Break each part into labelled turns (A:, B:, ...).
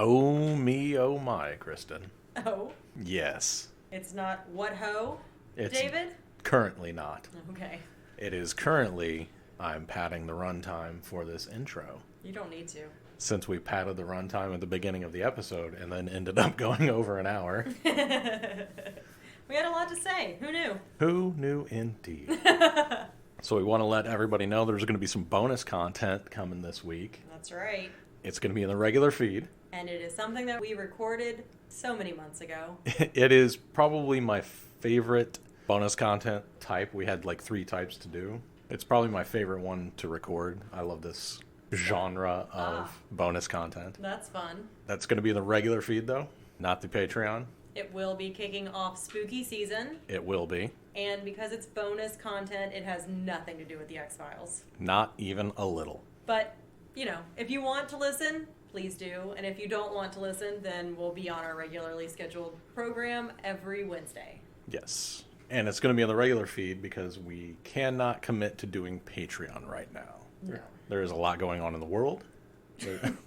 A: Oh me, oh my, Kristen.
B: Oh?
A: Yes.
B: It's not what ho,
A: It's
B: David?
A: currently not.
B: Okay.
A: It is currently, I'm padding the runtime for this intro.
B: You don't need to.
A: Since we padded the runtime at the beginning of the episode and then ended up going over an hour.
B: We had a lot to say. Who knew?
A: Who knew indeed? So we want to let everybody know there's going to be some bonus content coming this week.
B: That's right.
A: It's going to be in the regular feed.
B: And it is something that we recorded so many months ago.
A: It is probably my favorite bonus content type. We had like 3 types to do. It's probably my favorite one to record. I love this genre of bonus content.
B: That's fun.
A: That's going to be in the regular feed, though, not the Patreon.
B: It will be kicking off spooky season.
A: It will be.
B: And because it's bonus content, it has nothing to do with the X-Files.
A: Not even a little.
B: But, you know, if you want to listen, please do. And if you don't want to listen, then we'll be on our regularly scheduled program every Wednesday.
A: Yes. And it's going to be on the regular feed because we cannot commit to doing Patreon right now.
B: No.
A: There is a lot going on in the world.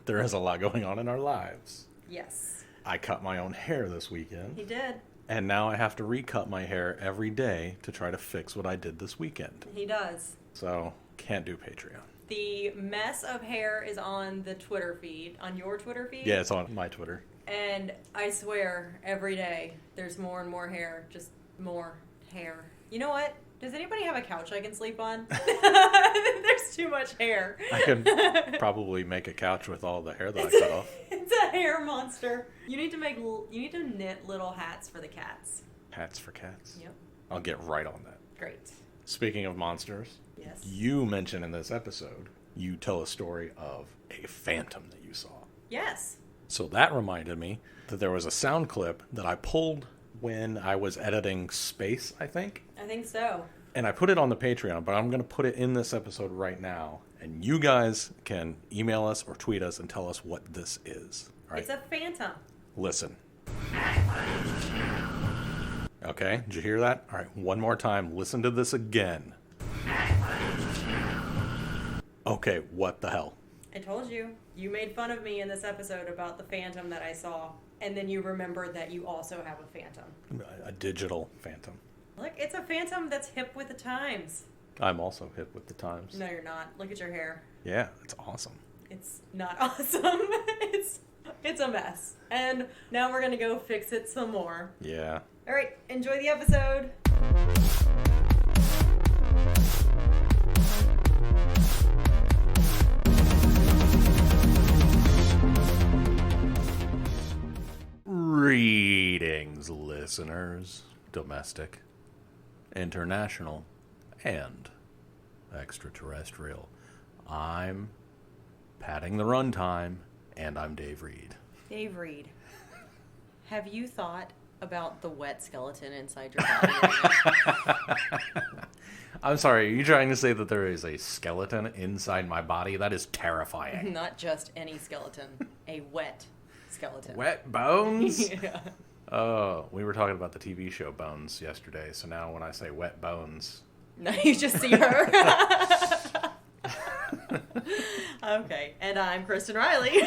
A: There is a lot going on in our lives.
B: Yes.
A: I cut my own hair this weekend.
B: He did.
A: And now I have to recut my hair every day to try to fix what I did this weekend.
B: He does.
A: So, can't do Patreon.
B: The mess of hair is on the Twitter feed, on your Twitter feed.
A: Yeah, it's on my Twitter.
B: And I swear, every day, there's more and more hair. Just more hair. You know what? Does anybody have a couch I can sleep on? There's too much hair.
A: I could probably make a couch with all the hair that I cut off.
B: It's a hair monster. You need to knit little hats for the cats.
A: Hats for cats?
B: Yep.
A: I'll get right on that.
B: Great.
A: Speaking of monsters,
B: Yes.
A: you mentioned in this episode, you tell a story of a phantom that you saw.
B: Yes.
A: So that reminded me that there was a sound clip that I pulled when I was editing Space, I think.
B: I think so.
A: And I put it on the Patreon, but I'm going to put it in this episode right now. And you guys can email us or tweet us and tell us what this is. All right?
B: It's a phantom.
A: Listen. Okay, did you hear that? All right, one more time. Listen to this again. Okay, what the hell?
B: I told you. You made fun of me in this episode about the phantom that I saw. And then you remembered that you also have a phantom.
A: A digital phantom.
B: Look, it's a phantom that's hip with the times.
A: I'm also hip with the times.
B: No, you're not. Look at your hair.
A: Yeah, it's awesome.
B: It's not awesome. It's a mess. And now we're going to go fix it some more.
A: Yeah.
B: All right, enjoy the episode.
A: Greetings, listeners. Domestic, international, and extraterrestrial. I'm padding the runtime, and I'm Dave Reed.
B: Dave Reed, have you thought about the wet skeleton inside your body right now?
A: I'm sorry, are you trying to say that there is a skeleton inside my body? That is terrifying.
B: Not just any skeleton, a wet skeleton.
A: Wet bones?
B: Yeah.
A: Oh, we were talking about the TV show Bones yesterday, so now when I say wet bones...
B: No, you just see her. Okay, and I'm Kristen Riley.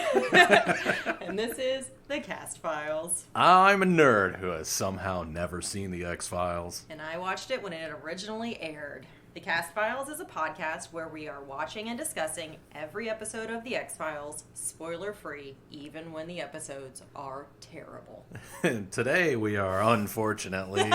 B: And this is The Cast Files.
A: I'm a nerd who has somehow never seen the X-Files.
B: And I watched it when it originally aired. The Cast Files is a podcast where we are watching and discussing every episode of The X-Files, spoiler-free, even when the episodes are terrible.
A: Today we are unfortunately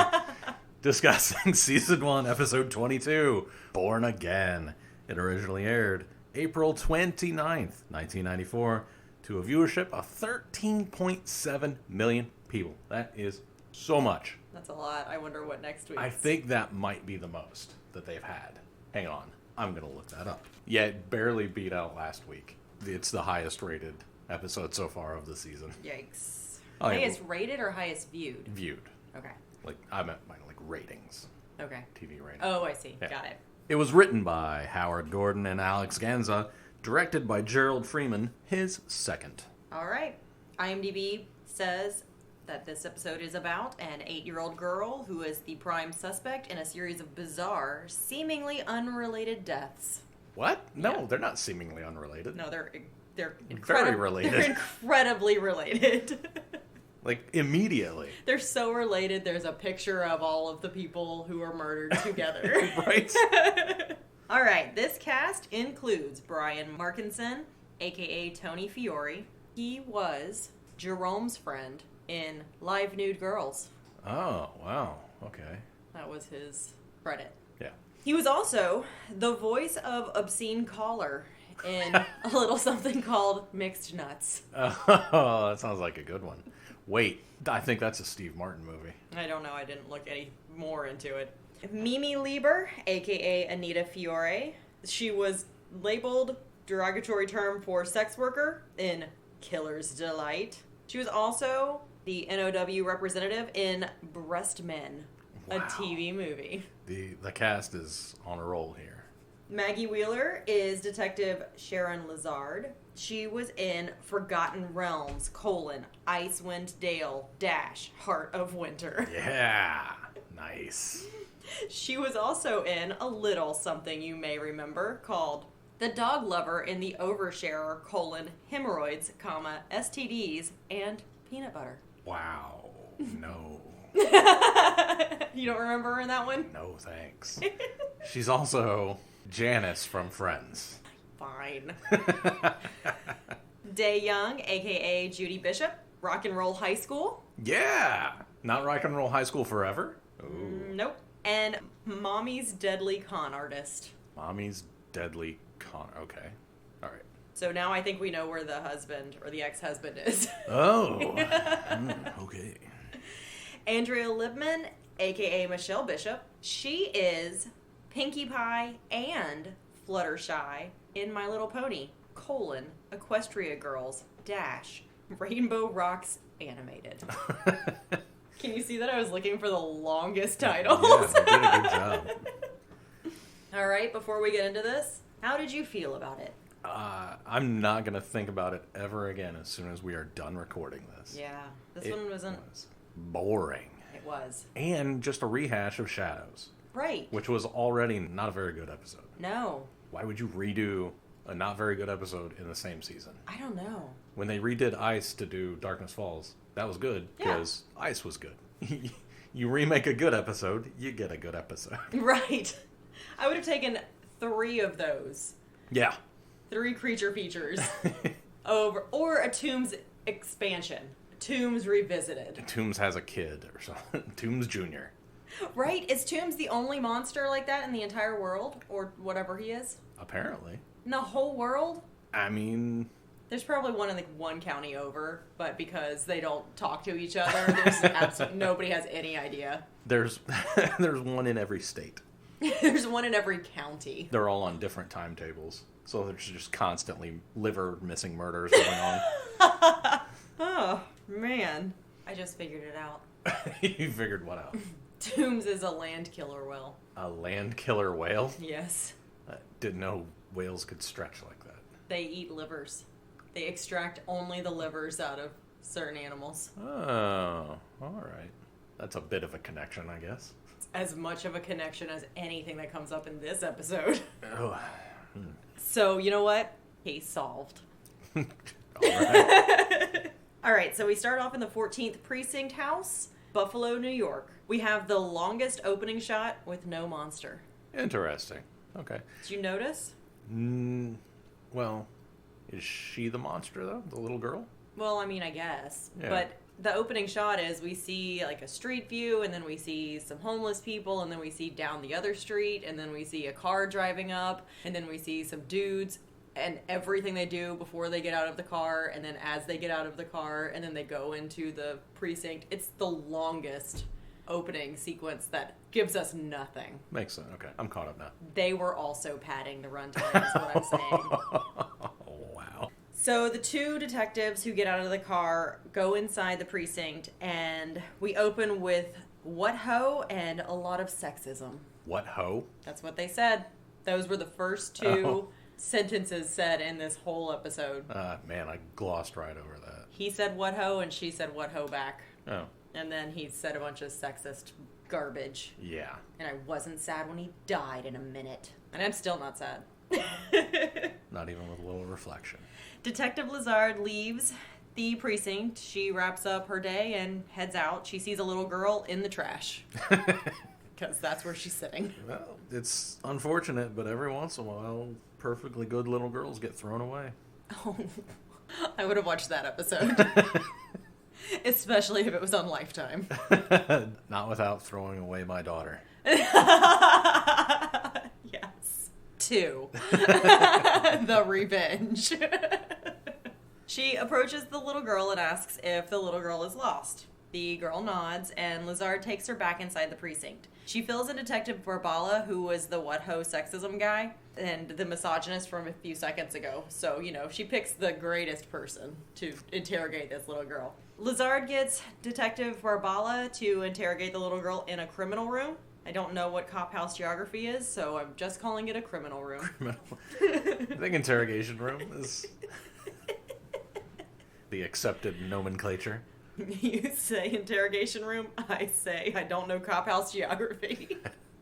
A: discussing Season 1, Episode 22, Born Again. It originally aired April 29th, 1994, to a viewership of 13.7 million people. That is so much.
B: That's a lot. I wonder what next week.
A: I think that might be the most that they've had. Hang on. I'm going to look that up. Yeah, it barely beat out last week. It's the highest rated episode so far of the season.
B: Yikes.
A: Oh, yeah,
B: Highest rated or highest viewed?
A: Viewed.
B: Okay.
A: Like, I meant by like ratings.
B: Okay.
A: TV ratings.
B: Oh, I see.
A: Yeah.
B: Got it.
A: It was written by Howard Gordon and Alex Ganza, directed by Gerald Freeman, his second.
B: All right. IMDb says that this episode is about an 8-year-old girl who is the prime suspect in a series of bizarre, seemingly unrelated deaths.
A: What? No,
B: Yeah.
A: they're not seemingly unrelated.
B: No, they're They're
A: Very related.
B: They're incredibly related.
A: Like, immediately.
B: They're so related. There's a picture of all of the people who are murdered together.
A: Right?
B: All right, this cast includes Brian Markinson, a.k.a. Tony Fiore. He was Jerome's friend in Live Nude Girls.
A: Oh, wow. Okay.
B: That was his credit.
A: Yeah.
B: He was also the voice of Obscene Caller in a little something called Mixed Nuts.
A: Oh, that sounds like a good one. Wait, I think that's a Steve Martin movie.
B: I don't know. I didn't look any more into it. Mimi Lieber, a.k.a. Anita Fiore. She was labeled derogatory term for sex worker in Killer's Delight. She was also the NOW representative in Breast Men, a TV movie.
A: The cast is on a roll here.
B: Maggie Wheeler is Detective Sharon Lazard. She was in Forgotten Realms, Icewind Dale, Heart of Winter.
A: Yeah, nice.
B: She was also in a little something you may remember called The Dog Lover in the Oversharer, Hemorrhoids, STDs, and Peanut Butter.
A: Wow, no.
B: You don't remember her in that one?
A: No, thanks. She's also Janice from Friends.
B: Fine. Day Young, a.k.a. Judy Bishop, Rock and Roll High School.
A: Yeah! Not Rock and Roll High School Forever? Ooh.
B: Nope. And Mommy's Deadly Con Artist.
A: Mommy's Deadly Con... Okay. All right.
B: So now I think we know where the husband or the ex-husband is.
A: Oh. Okay.
B: Andrea Libman, a.k.a. Michelle Bishop. She is Pinkie Pie and Fluttershy in My Little Pony, Equestria Girls, Rainbow Rocks Animated. Can you see that I was looking for the longest titles?
A: Yeah, you did a good job.
B: All right, before we get into this, how did you feel about it?
A: I'm not going to think about it ever again as soon as we are done recording this.
B: Yeah, this one wasn't...
A: was boring.
B: It was.
A: And just a rehash of Shadows.
B: Right.
A: Which was already not a very good episode.
B: No.
A: Why would you redo a not very good episode in the same season?
B: I don't know.
A: When they redid Ice to do Darkness Falls, that was good because Ice was good. You remake a good episode, you get a good episode.
B: Right. I would have taken 3 of those.
A: Yeah.
B: 3 creature features or a Tombs expansion. Tombs Revisited.
A: Tombs has a kid or something. Tombs Jr.
B: Right? Is Tombs the only monster like that in the entire world? Or whatever he is?
A: Apparently.
B: In the whole world?
A: I mean...
B: There's probably one in like one county over, but because they don't talk to each other, there's absolutely nobody has any idea.
A: There's one in every state.
B: There's one in every county.
A: They're all on different timetables. So there's just constantly liver missing murders going on.
B: Oh, man. I just figured it out.
A: You figured what out?
B: Tombs is a land killer whale.
A: A land killer whale?
B: Yes.
A: I didn't know whales could stretch like that.
B: They eat livers. They extract only the livers out of certain animals.
A: Oh, all right. That's a bit of a connection, I guess.
B: It's as much of a connection as anything that comes up in this episode.
A: Oh.
B: So, you know what? Case solved.
A: All right.
B: All right, so we start off in the 14th Precinct House, Buffalo, New York. We have the longest opening shot with no monster.
A: Interesting. Okay.
B: Did you notice?
A: Well, is she the monster, though? The little girl?
B: Well, I mean, I guess.
A: Yeah.
B: But the opening shot is we see like a street view, and then we see some homeless people, and then we see down the other street, and then we see a car driving up, and then we see some dudes and everything they do before they get out of the car, and then as they get out of the car, and then they go into the precinct. It's the longest opening sequence that gives us nothing.
A: Makes sense. Okay, I'm caught up now.
B: They were also padding the runtime, is what I'm saying.
A: Wow.
B: So the 2 detectives who get out of the car go inside the precinct, and we open with what ho and a lot of sexism.
A: What ho?
B: That's what they said. Those were the first 2 sentences said in this whole episode.
A: Man, I glossed right over that.
B: He said what ho, and she said what ho back.
A: Oh.
B: And then he said a bunch of sexist garbage.
A: Yeah.
B: And I wasn't sad when he died in a minute. And I'm still not sad.
A: Not even with a little reflection.
B: Detective Lazard leaves the precinct. She wraps up her day and heads out. She sees a little girl in the trash. Because that's where she's sitting.
A: Well, it's unfortunate, but every once in a while, perfectly good little girls get thrown away.
B: Oh, I would have watched that episode. Especially if it was on Lifetime.
A: Not without throwing away my daughter.
B: Yes. 2. The Revenge. She approaches the little girl and asks if the little girl is lost. The girl nods, and Lazard takes her back inside the precinct. She fills in Detective Barbala, who was the what-ho sexism guy, and the misogynist from a few seconds ago. So, she picks the greatest person to interrogate this little girl. Lazard gets Detective Barbala to interrogate the little girl in a criminal room. I don't know what cop house geography is, so I'm just calling it a criminal room.
A: I think interrogation room is the accepted nomenclature.
B: You say interrogation room, I say I don't know cop house geography.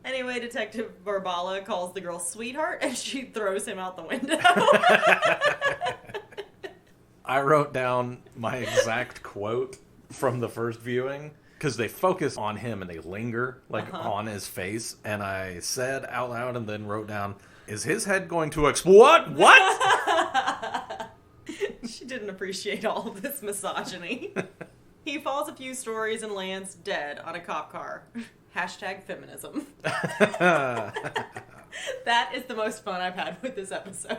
B: Anyway, Detective Barbala calls the girl sweetheart, and she throws him out the window.
A: I wrote down my exact quote from the first viewing, because they focus on him and they linger, on his face, and I said out loud and then wrote down, is his head going to explode? What?
B: She didn't appreciate all of this misogyny. He falls a few stories and lands dead on a cop car. #feminism. That is the most fun I've had with this episode.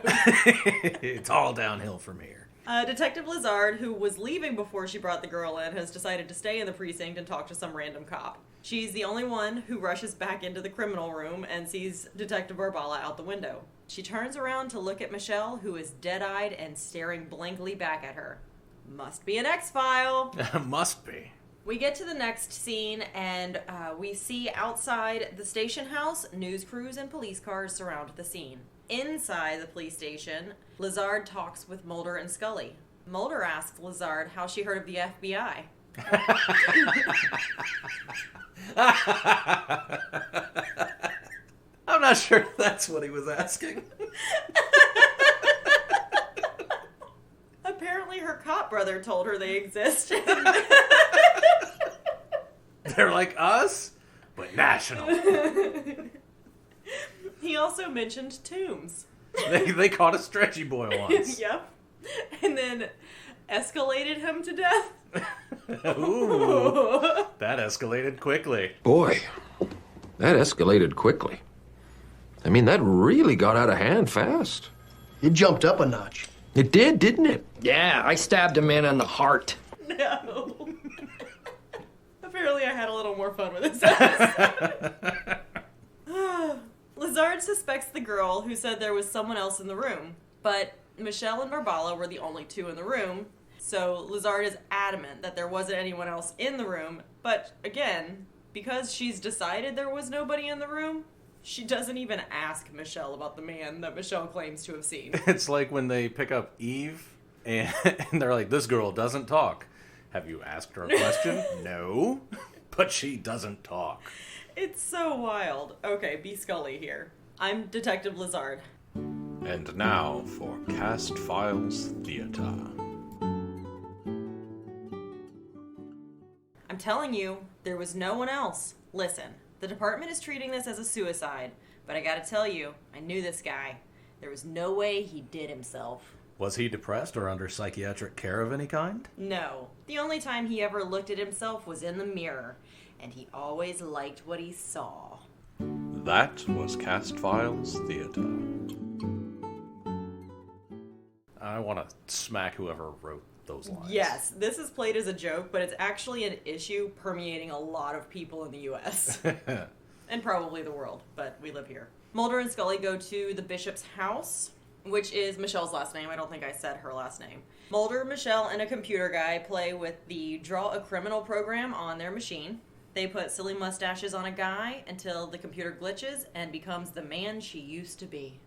A: It's all downhill from here.
B: Detective Lazard, who was leaving before she brought the girl in, has decided to stay in the precinct and talk to some random cop. She's the only one who rushes back into the criminal room and sees Detective Barbala out the window. She turns around to look at Michelle, who is dead-eyed and staring blankly back at her. Must be an X-File.
A: Must be.
B: We get to the next scene, and we see outside the station house, news crews and police cars surround the scene. Inside the police station, Lazard talks with Mulder and Scully. Mulder asks Lazard how she heard of the FBI.
A: I'm not sure if that's what he was asking.
B: Apparently her cop brother told her they exist.
A: They're like us, but national.
B: He also mentioned tombs.
A: They caught a stretchy boy once.
B: Yep. And then escalated him to death.
A: Ooh, that escalated quickly.
C: Boy, that escalated quickly. I mean, that really got out of hand fast.
D: It jumped up a notch.
C: It did, didn't it?
E: Yeah, I stabbed a man in the heart.
B: No. Apparently I had a little more fun with this episode. Lazard suspects the girl who said there was someone else in the room, but Michelle and Barbala were the only two in the room, so Lazard is adamant that there wasn't anyone else in the room, but again, because she's decided there was nobody in the room, she doesn't even ask Michelle about the man that Michelle claims to have seen.
A: It's like when they pick up Eve, and they're like, this girl doesn't talk. Have you asked her a question? No, but she doesn't talk.
B: It's so wild. Okay, be Scully here. I'm Detective Lazard.
A: And now for Cast Files Theater.
B: I'm telling you, there was no one else. Listen, the department is treating this as a suicide, but I gotta tell you, I knew this guy. There was no way he did himself.
A: Was he depressed or under psychiatric care of any kind?
B: No. The only time he ever looked at himself was in the mirror, and he always liked what he saw.
A: That was Cast Files Theater. I want to smack whoever wrote those lines.
B: Yes, this is played as a joke, but it's actually an issue permeating a lot of people in the U.S. and probably the world, but we live here. Mulder and Scully go to the Bishop's house, which is Michelle's last name. I don't think I said her last name. Mulder, Michelle, and a computer guy play with the Draw a Criminal program on their machine. They put silly mustaches on a guy until the computer glitches and becomes the man she used to be.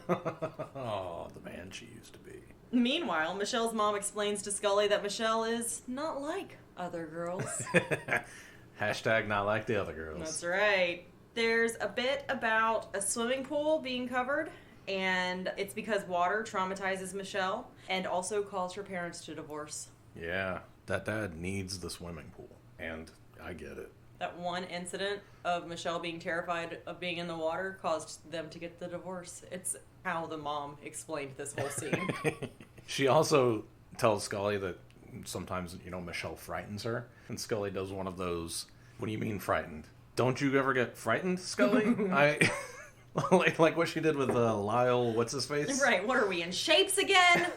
A: Oh, the man she used to be.
B: Meanwhile, Michelle's mom explains to Scully that Michelle is not like other girls.
A: Hashtag not like the other girls.
B: That's right. There's a bit about a swimming pool being covered, And it's because water traumatizes Michelle and also caused her parents to divorce.
A: Yeah, that dad needs the swimming pool, and I get it.
B: That one incident of Michelle being terrified of being in the water caused them to get the divorce. It's how the mom explained this whole scene.
A: She also tells Scully that sometimes, Michelle frightens her. And Scully does one of those, what do you mean frightened? Don't you ever get frightened, Scully? like what she did with Lyle, what's his face?
B: Right, what are we, in shapes again?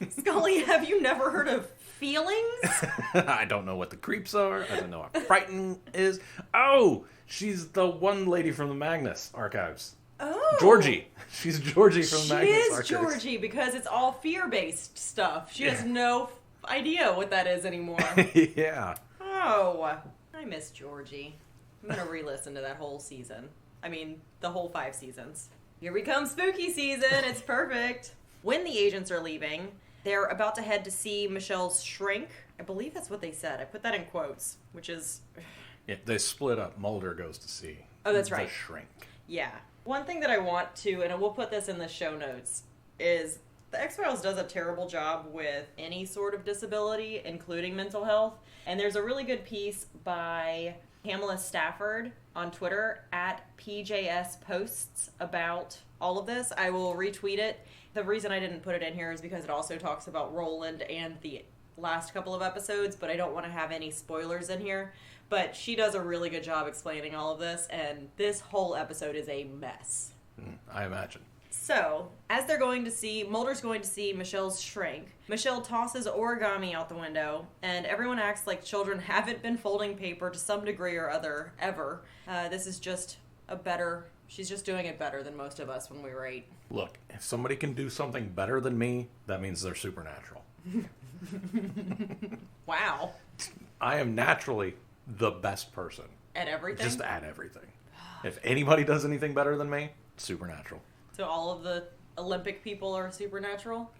B: Scully, have you never heard of feelings?
A: I don't know what the creeps are. I don't know what frightened is. Oh, she's the one lady from the Magnus archives.
B: Oh.
A: Georgie. She's Georgie from the Magnus archives.
B: She is Georgie because it's all fear-based stuff. She has no idea what that is anymore.
A: Yeah.
B: Oh, I miss Georgie. I'm going to re-listen to that whole season. I mean, the whole 5 seasons. Here we come, spooky season. It's perfect. When the agents are leaving, they're about to head to see Michelle's shrink. I believe that's what they said. I put that in quotes, which is...
A: Yeah, they split up. Mulder goes to see
B: that's right.
A: the shrink.
B: Yeah. One thing that I want to, and we'll put this in the show notes, is the X-Files does a terrible job with any sort of disability, including mental health. And there's a really good piece by Pamela Stafford on Twitter at PJS Posts about all of this. I will retweet it. The reason I didn't put it in here is because it also talks about Roland and the last couple of episodes, but I don't want to have any spoilers in here. But she does a really good job explaining all of this, and this whole episode is a mess.
A: I imagine.
B: So, as they're going to see, Mulder's going to see Michelle's shrink. Michelle tosses origami out the window, and everyone acts like children haven't been folding paper to some degree or other, ever. This is just she's just doing it better than most of us when we were 8.
A: Look, if somebody can do something better than me, that means they're supernatural.
B: Wow.
A: I am naturally the best person.
B: At everything?
A: Just at everything. If anybody does anything better than me, supernatural.
B: So all of the Olympic people are supernatural?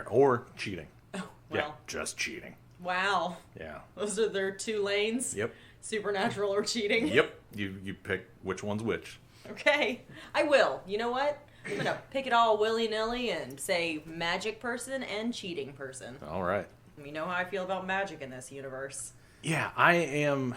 A: Or cheating.
B: Oh,
A: Yeah,
B: well.
A: just cheating.
B: Wow.
A: Yeah.
B: Those are their 2 lanes?
A: Yep.
B: Supernatural or cheating?
A: Yep. You pick which one's which.
B: Okay. I will. You know what? I'm going to pick it all willy-nilly and say magic person and cheating person.
A: All right.
B: You know how I feel about magic in this universe.
A: Yeah, I am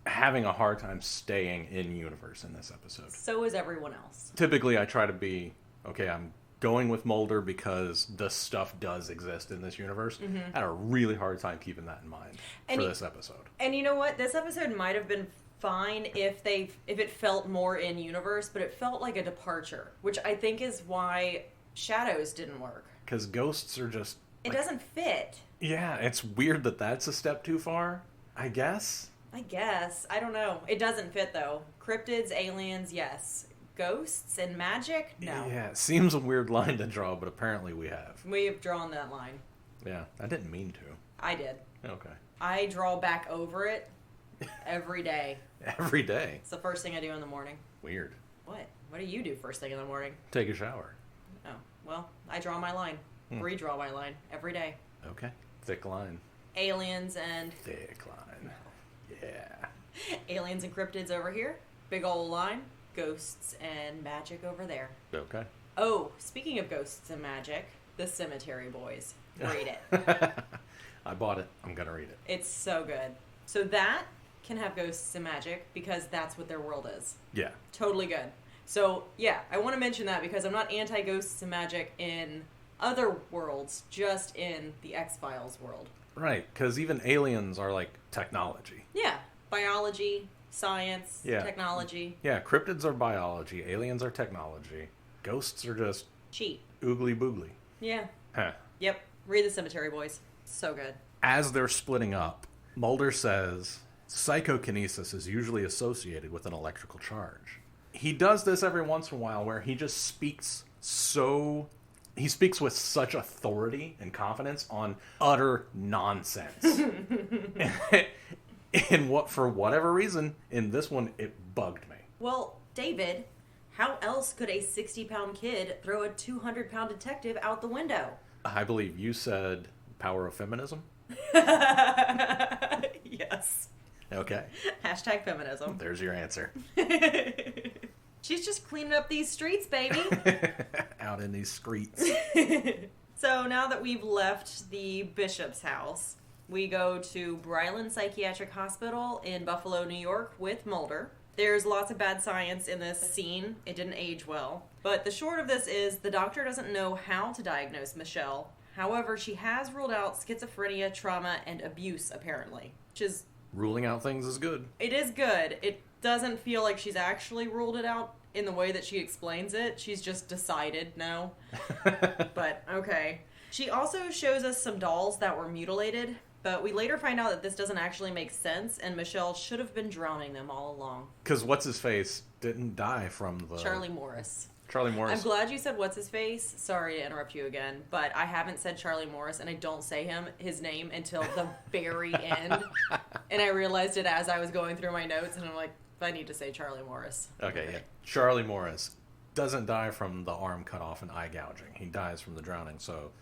A: having a hard time staying in universe in this episode.
B: So is everyone else.
A: Typically, I try to be, okay, I'm going with Mulder because the stuff does exist in this universe. I had a really hard time keeping that in mind for this episode.
B: And you know what? This episode might have been fine if it felt more in universe, but it felt like a departure, which I think is why Shadows didn't work.
A: Because ghosts are just...
B: It doesn't fit.
A: Yeah, it's weird that that's a step too far, I guess.
B: I don't know. It doesn't fit, though. Cryptids, aliens, yes. Ghosts and magic? No.
A: Yeah, it seems a weird line to draw, but apparently we have.
B: We have drawn that line.
A: Yeah, I didn't mean to.
B: I did.
A: Okay.
B: I draw back over it every day.
A: Every day?
B: It's the first thing I do in the morning.
A: Weird.
B: What? What do you do first thing in the morning?
A: Take a shower.
B: Oh, well, I draw my line. Redraw my line every day.
A: Okay. Thick line.
B: Aliens and...
A: Thick line. Yeah.
B: Aliens and cryptids over here. Big old line. Ghosts and magic over there.
A: Okay.
B: Oh, speaking of ghosts and magic, The Cemetery Boys. Read it.
A: I bought it. I'm going to read it.
B: It's so good. So that can have ghosts and magic because that's what their world is.
A: Yeah.
B: Totally good. So, yeah, I want to mention that because I'm not anti-ghosts and magic in other worlds, just in the X-Files world.
A: Right, because even aliens are like technology.
B: Yeah. Biology, science,
A: Yeah.
B: technology.
A: Yeah, cryptids are biology, aliens are technology, ghosts are just
B: Cheat.
A: oogly boogly.
B: Yeah.
A: Huh.
B: Yep. Read The Cemetery Boys. So good.
A: As they're splitting up, Mulder says psychokinesis is usually associated with an electrical charge. He does this every once in a while where he just speaks with such authority and confidence on utter nonsense. And for whatever reason, in this one, it bugged me.
B: Well, David, how else could a 60-pound kid throw a 200-pound detective out the window?
A: I believe you said power of feminism?
B: Yes.
A: Okay.
B: Hashtag feminism.
A: There's your answer.
B: She's just cleaning up these streets, baby.
A: out in these streets.
B: So now that we've left the bishop's house, we go to Bryland Psychiatric Hospital in Buffalo, New York with Mulder. There's lots of bad science in this scene. It didn't age well. But the short of this is the doctor doesn't know how to diagnose Michelle. However, she has ruled out schizophrenia, trauma, and abuse, apparently. Which is...
A: Ruling out things is good.
B: It is good. It doesn't feel like she's actually ruled it out in the way that she explains it. She's just decided no. But, okay. She also shows us some dolls that were mutilated, but we later find out that this doesn't actually make sense, and Michelle should have been drowning them all along.
A: Because What's-His-Face didn't die from the...
B: Charlie Morris.
A: Charlie Morris.
B: I'm glad you said What's-His-Face. Sorry to interrupt you again, but I haven't said Charlie Morris, and I don't say his name until the very end. And I realized it as I was going through my notes, and I'm like, I need to say Charlie Morris.
A: Okay, yeah. Charlie Morris doesn't die from the arm cut off and eye gouging. He dies from the drowning, so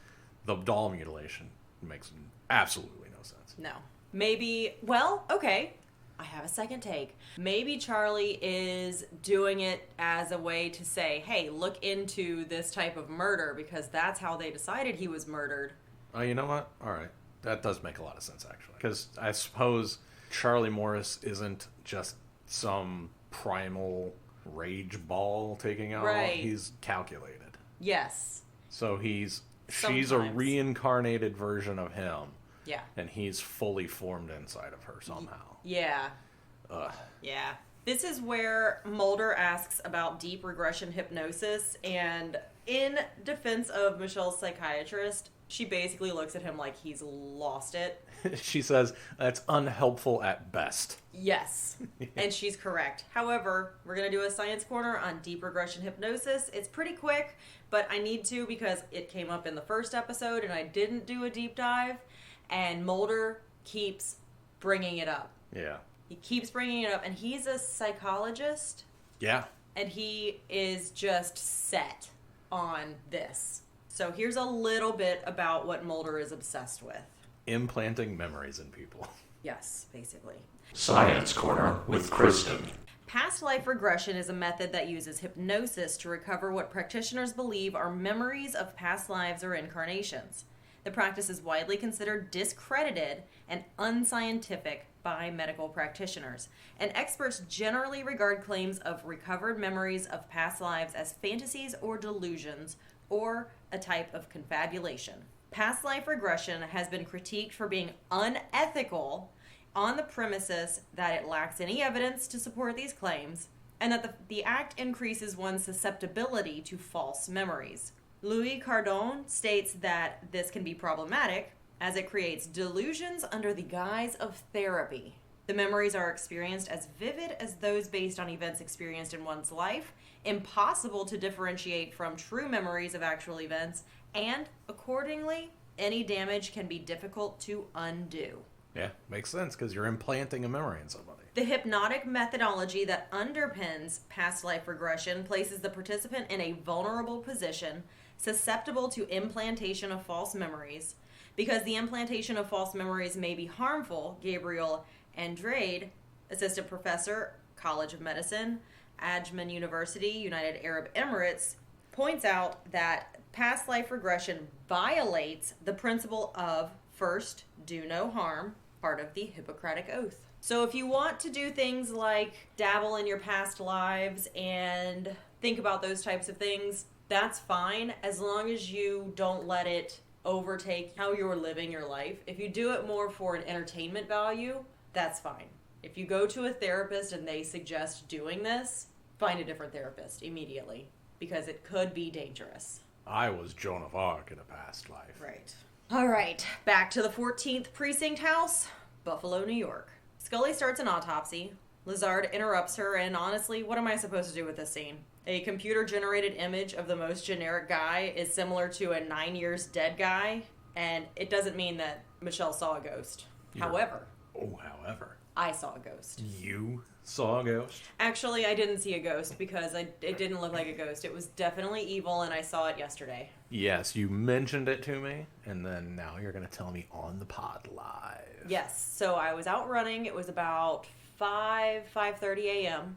A: the doll mutilation makes absolutely no sense.
B: No. Maybe, well, okay. I have a second take. Maybe Charlie is doing it as a way to say, hey, look into this type of murder because that's how they decided he was murdered.
A: Oh, you know what? All right. That does make a lot of sense, actually. Because I suppose Charlie Morris isn't just some primal rage ball taking out.
B: Right.
A: He's calculated.
B: Yes.
A: So she's a
B: Sometimes.
A: reincarnated version of him.
B: Yeah.
A: And he's fully formed inside of her somehow.
B: Yeah.
A: Ugh.
B: Yeah. This is where Mulder asks about deep regression hypnosis, and in defense of Michelle's psychiatrist, she basically looks at him like he's lost it.
A: She says, that's unhelpful at best.
B: Yes, and she's correct. However, we're going to do a science corner on deep regression hypnosis. It's pretty quick, but I need to because it came up in the first episode and I didn't do a deep dive, and Mulder keeps bringing it up.
A: Yeah.
B: He keeps bringing it up, and he's a psychologist,
A: Yeah.
B: and he is just set on this. So here's a little bit about what Mulder is obsessed with.
A: Implanting memories in people.
B: Yes, basically.
C: Science Corner with Kristen.
B: Past life regression is a method that uses hypnosis to recover what practitioners believe are memories of past lives or incarnations. The practice is widely considered discredited and unscientific by medical practitioners, and experts generally regard claims of recovered memories of past lives as fantasies or delusions, or a type of confabulation. Past life regression has been critiqued for being unethical on the premises that it lacks any evidence to support these claims, and that the act increases one's susceptibility to false memories. Louis Cardon states that this can be problematic as it creates delusions under the guise of therapy. The memories are experienced as vivid as those based on events experienced in one's life, impossible to differentiate from true memories of actual events, and, accordingly, any damage can be difficult to undo.
A: Yeah, makes sense because you're implanting a memory in somebody.
B: The hypnotic methodology that underpins past life regression places the participant in a vulnerable position, susceptible to implantation of false memories. Because the implantation of false memories may be harmful, Gabriel Andrade, assistant professor, College of Medicine, Ajman University, United Arab Emirates, points out that past life regression violates the principle of first, do no harm, part of the Hippocratic Oath. So if you want to do things like dabble in your past lives and think about those types of things, that's fine as long as you don't let it overtake how you're living your life. If you do it more for an entertainment value, that's fine. If you go to a therapist and they suggest doing this, find a different therapist immediately because it could be dangerous.
A: I was Joan of Arc in a past life.
B: Right. All right, back to the 14th Precinct House, Buffalo, New York. Scully starts an autopsy. Lazard interrupts her, and honestly, what am I supposed to do with this scene? A computer-generated image of the most generic guy is similar to a 9 years dead guy, and it doesn't mean that Michelle saw a ghost. However, I saw a ghost.
A: You saw a ghost?
B: Actually, I didn't see a ghost because it didn't look like a ghost. It was definitely evil, and I saw it yesterday.
A: Yes, you mentioned it to me, and then now you're going to tell me on the pod live.
B: Yes, so I was out running. It was about 5:30 a.m.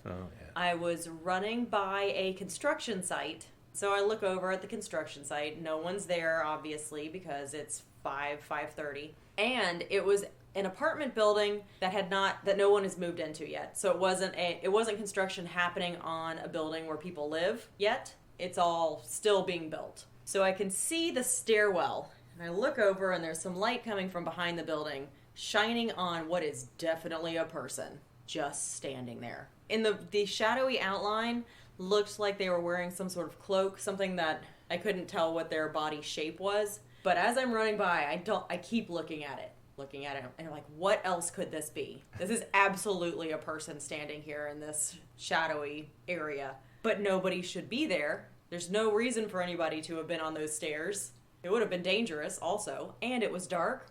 A: Oh, yeah.
B: I was running by a construction site, So I look over at the construction site. No one's there, obviously, because it's 5:30. And it was an apartment building that no one has moved into yet. So it wasn't construction happening on a building where people live yet. It's all still being built. So I can see the stairwell, and I look over, and there's some light coming from behind the building, shining on what is definitely a person just standing there. In the shadowy outline, looked like they were wearing some sort of cloak, something that I couldn't tell what their body shape was. But as I'm running by, I keep looking at it, and I'm like, what else could this be? This is absolutely a person standing here in this shadowy area. But nobody should be there. There's no reason for anybody to have been on those stairs. It would have been dangerous also, and it was dark.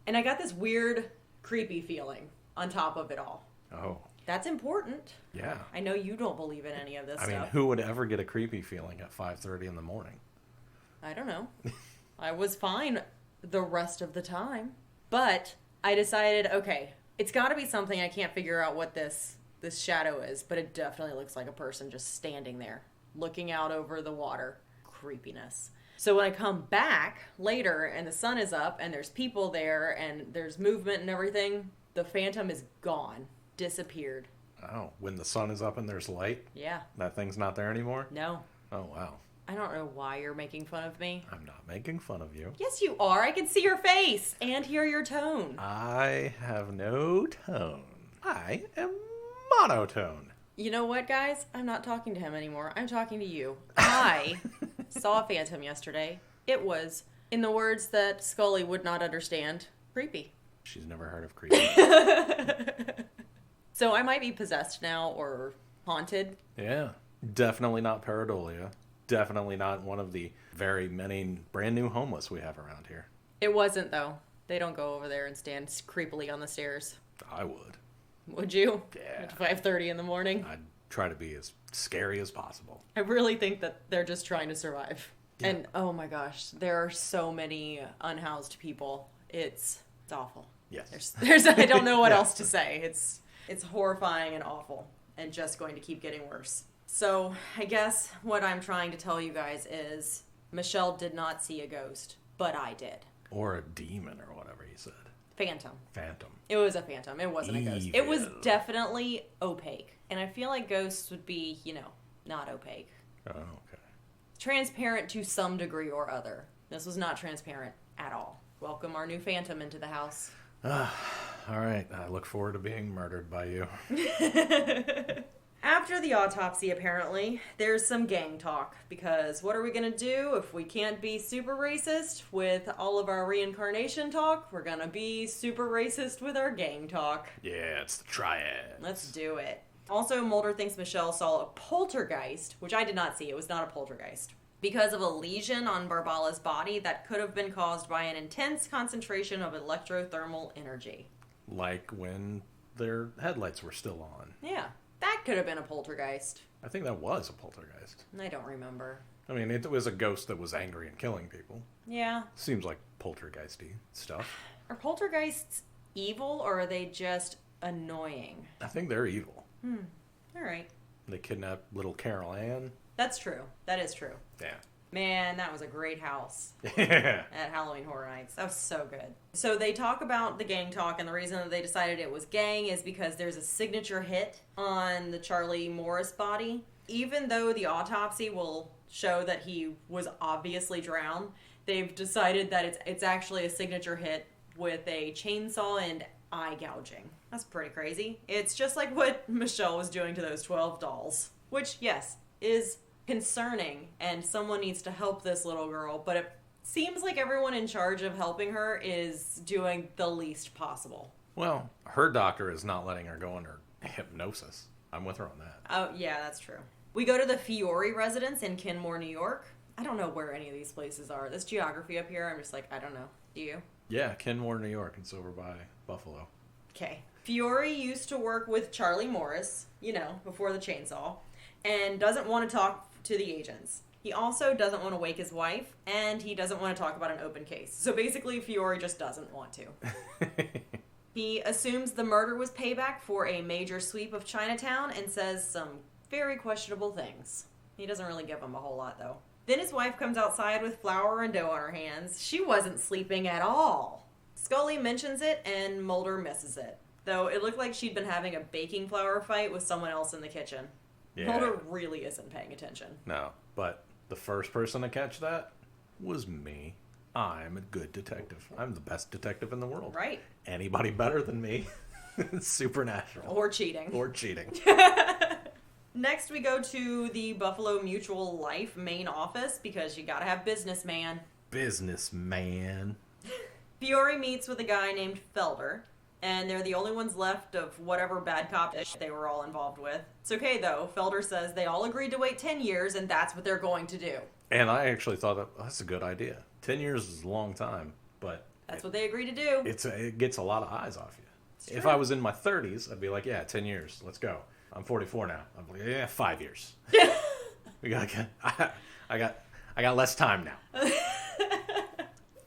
B: And I got this weird, creepy feeling on top of it all.
A: Oh.
B: That's important.
A: Yeah.
B: I know you don't believe in any of this stuff.
A: I mean, who would ever get a creepy feeling at 5:30 in the morning?
B: I don't know. I was fine the rest of the time. But I decided, okay, it's got to be something. I can't figure out what this shadow is, but it definitely looks like a person just standing there, looking out over the water. Creepiness. So when I come back later and the sun is up and there's people there and there's movement and everything, the phantom is gone. Disappeared.
A: Oh, when the sun is up and there's light?
B: Yeah.
A: That thing's not there anymore?
B: No.
A: Oh, wow.
B: I don't know why you're making fun of me.
A: I'm not making fun of you.
B: Yes, you are. I can see your face and hear your tone.
A: I have no tone. I am monotone.
B: You know what, guys? I'm not talking to him anymore. I'm talking to you. I saw a phantom yesterday. It was, in the words that Scully would not understand, creepy.
A: She's never heard of creepy.
B: So I might be possessed now or haunted.
A: Yeah. Definitely not pareidolia. Definitely not one of the very many brand new homeless we have around here.
B: It wasn't, though. They don't go over there and stand creepily on the stairs.
A: I would.
B: Would you?
A: Yeah.
B: At 5:30 in the morning?
A: I'd try to be as scary as possible.
B: I really think that they're just trying to survive.
A: Yeah.
B: And, oh my gosh, there are so many unhoused people. It's awful.
A: Yes.
B: There's I don't know what
A: Yeah.
B: else to say. It's horrifying and awful and just going to keep getting worse. So I guess what I'm trying to tell you guys is Michelle did not see a ghost, but I did.
A: Or a demon or whatever he said.
B: Phantom.
A: Phantom.
B: It was a phantom. It wasn't a ghost. It was
A: Evil.
B: definitely opaque. And I feel like ghosts would be, not opaque.
A: Oh, okay.
B: Transparent to some degree or other. This was not transparent at all. Welcome our new phantom into the house.
A: All right. I look forward to being murdered by you.
B: After the autopsy, apparently, there's some gang talk, because what are we going to do if we can't be super racist with all of our reincarnation talk? We're going to be super racist with our gang talk.
A: Yeah, it's the triad.
B: Let's do it. Also, Mulder thinks Michelle saw a poltergeist, which I did not see. It was not a poltergeist. Because of a lesion on Barbala's body that could have been caused by an intense concentration of electrothermal energy.
A: Like when their headlights were still on.
B: Yeah. That could have been a poltergeist.
A: I think that was a poltergeist.
B: I don't remember.
A: I mean, it was a ghost that was angry and killing people.
B: Yeah.
A: Seems like poltergeisty stuff.
B: Are poltergeists evil, or are they just annoying?
A: I think they're evil.
B: All right.
A: They kidnapped little Carol Ann.
B: That's true. That is true.
A: Yeah.
B: Man, that was a great house
A: Yeah.
B: at Halloween Horror Nights. That was so good. So they talk about the gang talk, and the reason that they decided it was gang is because there's a signature hit on the Charlie Morris body. Even though the autopsy will show that he was obviously drowned, they've decided that it's actually a signature hit with a chainsaw and eye gouging. That's pretty crazy. It's just like what Michelle was doing to those 12 dolls. Which, yes, is concerning, and someone needs to help this little girl, but it seems like everyone in charge of helping her is doing the least possible.
A: Well, her doctor is not letting her go under hypnosis. I'm with her on that.
B: Oh, yeah, that's true. We go to the Fiore residence in Kenmore, New York. I don't know where any of these places are. This geography up here, I'm just like, I don't know. Do you?
A: Yeah, Kenmore, New York. It's over by Buffalo.
B: Okay. Fiore used to work with Charlie Morris, before the chainsaw, and doesn't want to talk to the agents. He also doesn't want to wake his wife, and he doesn't want to talk about an open case. So basically, Fiore just doesn't want to. He assumes the murder was payback for a major sweep of Chinatown and says some very questionable things. He doesn't really give him a whole lot, though. Then his wife comes outside with flour and dough on her hands. She wasn't sleeping at all. Scully mentions it, and Mulder misses it. Though it looked like she'd been having a baking flour fight with someone else in the kitchen. Yeah. Mulder really isn't paying attention.
A: No, but the first person to catch that was me. I'm a good detective. I'm the best detective in the world.
B: Right.
A: Anybody better than me? Supernatural.
B: Or cheating.
A: Or cheating.
B: Next, we go to the Buffalo Mutual Life main office because you gotta have businessman.
A: Businessman.
B: Fiore meets with a guy named Felder, and they're the only ones left of whatever bad cop-ish they were all involved with. It's okay, though. Felder says they all agreed to wait 10 years, and that's what they're going to do.
A: And I actually thought that's a good idea. 10 years is a long time, but...
B: That's what they agreed to do.
A: It gets a lot of eyes off you. If I was in my 30s, I'd be like, yeah, 10 years, let's go. I'm 44 now. I'm like, yeah, 5 years. I got less time now.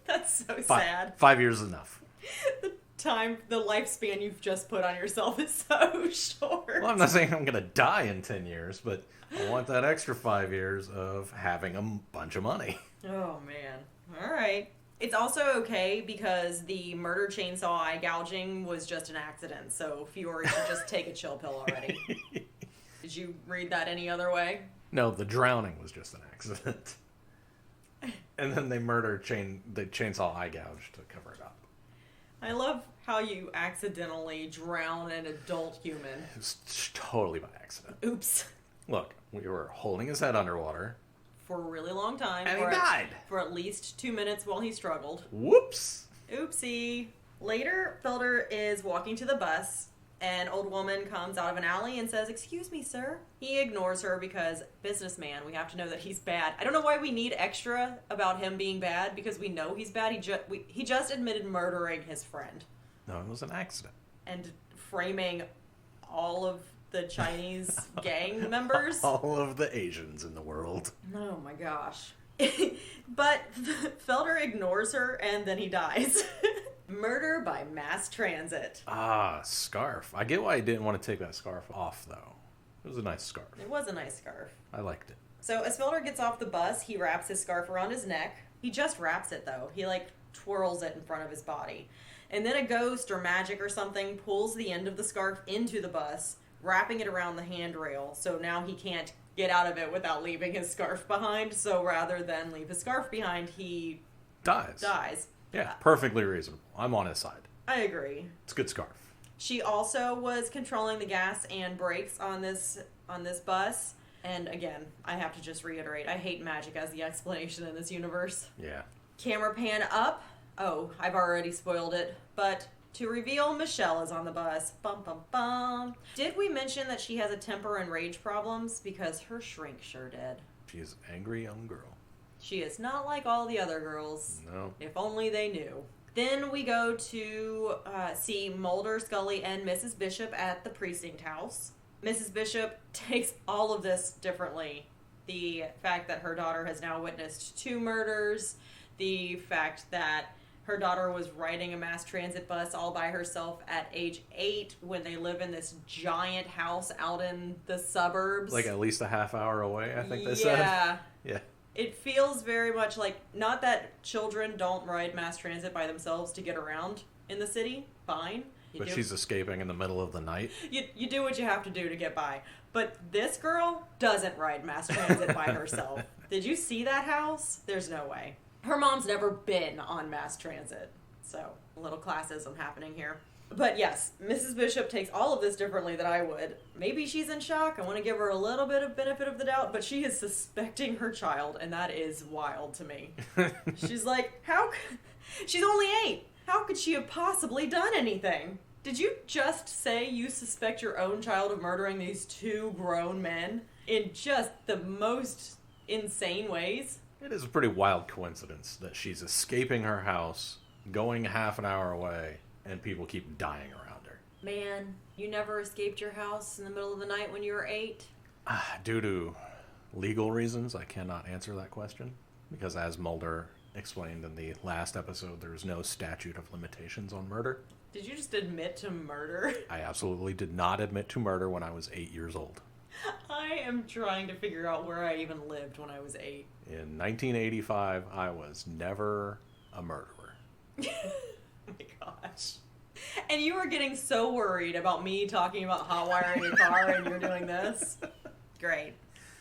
B: That's so sad.
A: 5 years is enough.
B: The lifespan you've just put on yourself is so short.
A: Well, I'm not saying I'm going to die in 10 years, but I want that extra 5 years of having a bunch of money.
B: Oh, man. All right. It's also okay because the murder chainsaw eye gouging was just an accident, so Fiore should just take a chill pill already. Did you read that any other way?
A: No, the drowning was just an accident. And then they the chainsaw eye gouge to cover it up.
B: I love how you accidentally drown an adult human.
A: It was totally by accident.
B: Oops.
A: Look, we were holding his head underwater.
B: For a really long time.
A: And he died.
B: For at least 2 minutes while he struggled.
A: Whoops.
B: Oopsie. Later, Felder is walking to the bus. An old woman comes out of an alley and says, "Excuse me, sir." He ignores her because businessman, we have to know that he's bad. I don't know why we need extra about him being bad because we know he's bad. He just admitted murdering his friend.
A: No, it was an accident.
B: And framing all of the Chinese gang members.
A: All of the Asians in the world.
B: Oh my gosh. But Felder ignores her and then he dies. Murder by mass transit.
A: Ah, scarf. I get why he didn't want to take that scarf off, though. It was a nice scarf.
B: It was a nice scarf.
A: I liked it.
B: So as Felder gets off the bus, he wraps his scarf around his neck. He just wraps it, though. He, twirls it in front of his body. And then a ghost or magic or something pulls the end of the scarf into the bus, wrapping it around the handrail. So now he can't get out of it without leaving his scarf behind. So rather than leave his scarf behind, he dies.
A: Yeah, perfectly reasonable. I'm on his side.
B: I agree.
A: It's a good scarf.
B: She also was controlling the gas and brakes on this bus. And again, I have to just reiterate, I hate magic as the explanation in this universe.
A: Yeah.
B: Camera pan up. Oh, I've already spoiled it. But to reveal Michelle is on the bus. Bum, bum, bum. Did we mention that she has a temper and rage problems? Because her shrink sure did.
A: She's an angry young girl.
B: She is not like all the other girls.
A: No.
B: If only they knew. Then we go to see Mulder, Scully, and Mrs. Bishop at the precinct house. Mrs. Bishop takes all of this differently. The fact that her daughter has now witnessed 2 murders. The fact that her daughter was riding a mass transit bus all by herself at age 8 when they live in this giant house out in the suburbs.
A: Like at least a half hour away, I think they said. Yeah.
B: It feels very much like, not that children don't ride mass transit by themselves to get around in the city, fine.
A: But she's escaping in the middle of the night.
B: You do what you have to do to get by. But this girl doesn't ride mass transit by herself. Did you see that house? There's no way. Her mom's never been on mass transit. So, a little classism happening here. But yes, Mrs. Bishop takes all of this differently than I would. Maybe she's in shock. I want to give her a little bit of benefit of the doubt, but she is suspecting her child, and that is wild to me. She's like, she's only 8. How could she have possibly done anything? Did you just say you suspect your own child of murdering these 2 grown men in just the most insane ways?
A: It is a pretty wild coincidence that she's escaping her house, going half an hour away, and people keep dying around her.
B: Man, you never escaped your house in the middle of the night when you were 8?
A: Due to legal reasons, I cannot answer that question. Because as Mulder explained in the last episode, there's no statute of limitations on murder.
B: Did you just admit to murder?
A: I absolutely did not admit to murder when I was 8 years old.
B: I am trying to figure out where I even lived when I was 8.
A: In 1985, I was never a murderer.
B: Oh my gosh. And you were getting so worried about me talking about hot wiring a car and you're doing this? Great.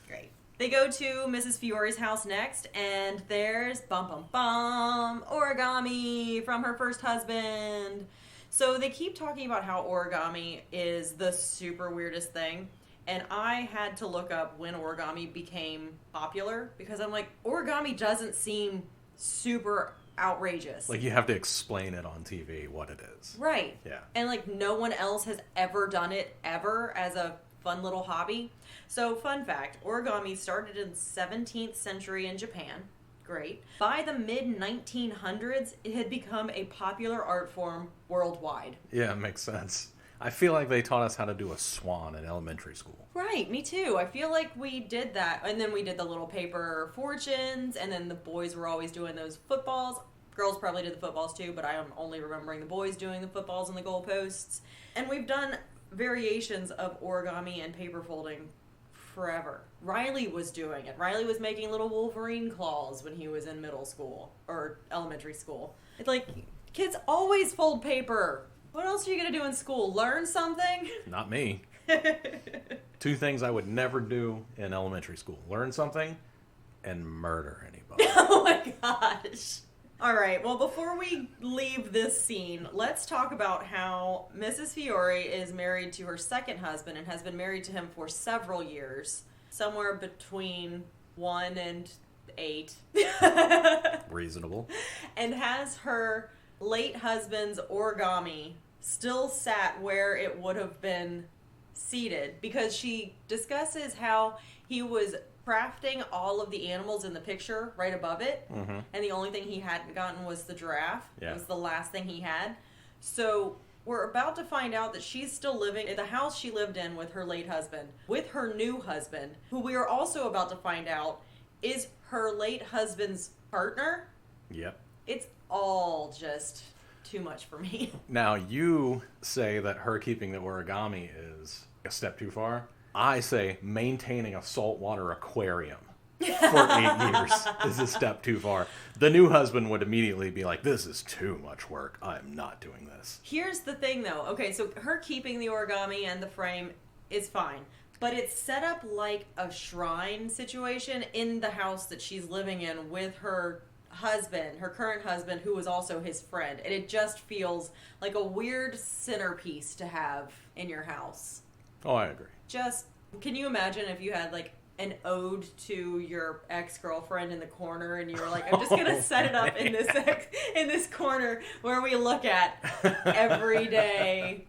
B: Great. They go to Mrs. Fiore's house next, and there's origami from her first husband. So they keep talking about how origami is the super weirdest thing. And I had to look up when origami became popular because I'm like, origami doesn't seem super outrageous.
A: Like, you have to explain it on TV what it is.
B: Right.
A: Yeah.
B: And like no one else has ever done it ever as a fun little hobby. So fun fact, origami started in the 17th century in Japan. Great. By the mid-1900s, it had become a popular art form worldwide.
A: Yeah, it makes sense. I feel like they taught us how to do a swan in elementary school.
B: Right, me too. I feel like we did that. And then we did the little paper fortunes, and then the boys were always doing those footballs. Girls probably did the footballs too, but I am only remembering the boys doing the footballs and the goalposts. And we've done variations of origami and paper folding forever. Riley was doing it. Riley was making little Wolverine claws when he was in middle school or elementary school. It's like, kids always fold paper. What else are you going to do in school? Learn something?
A: Not me. 2 things I would never do in elementary school. Learn something and murder anybody.
B: Oh my gosh. All right, well, before we leave this scene, let's talk about how Mrs. Fiore is married to her second husband and has been married to him for several years, somewhere between 1 and 8.
A: Reasonable.
B: And has her late husband's origami still sat where it would have been seated, because she discusses how he was crafting all of the animals in the picture right above it, and the only thing he hadn't gotten was the giraffe.
A: Yeah.
B: It was the last thing he had. So we're about to find out that she's still living in the house she lived in with her late husband, with her new husband, who we are also about to find out is her late husband's partner.
A: Yep.
B: It's all just too much for me.
A: Now, you say that her keeping the origami is a step too far. I say maintaining a saltwater aquarium for 8 years is a step too far. The new husband would immediately be like, this is too much work. I'm not doing this.
B: Here's the thing, though. Okay, so her keeping the origami and the frame is fine. But it's set up like a shrine situation in the house that she's living in with her husband, her current husband, who was also his friend. And it just feels like a weird centerpiece to have in your house.
A: Oh, I agree.
B: Just, can you imagine if you had like an ode to your ex-girlfriend in the corner and you were like, I'm just gonna set it up in this corner where we look at every day.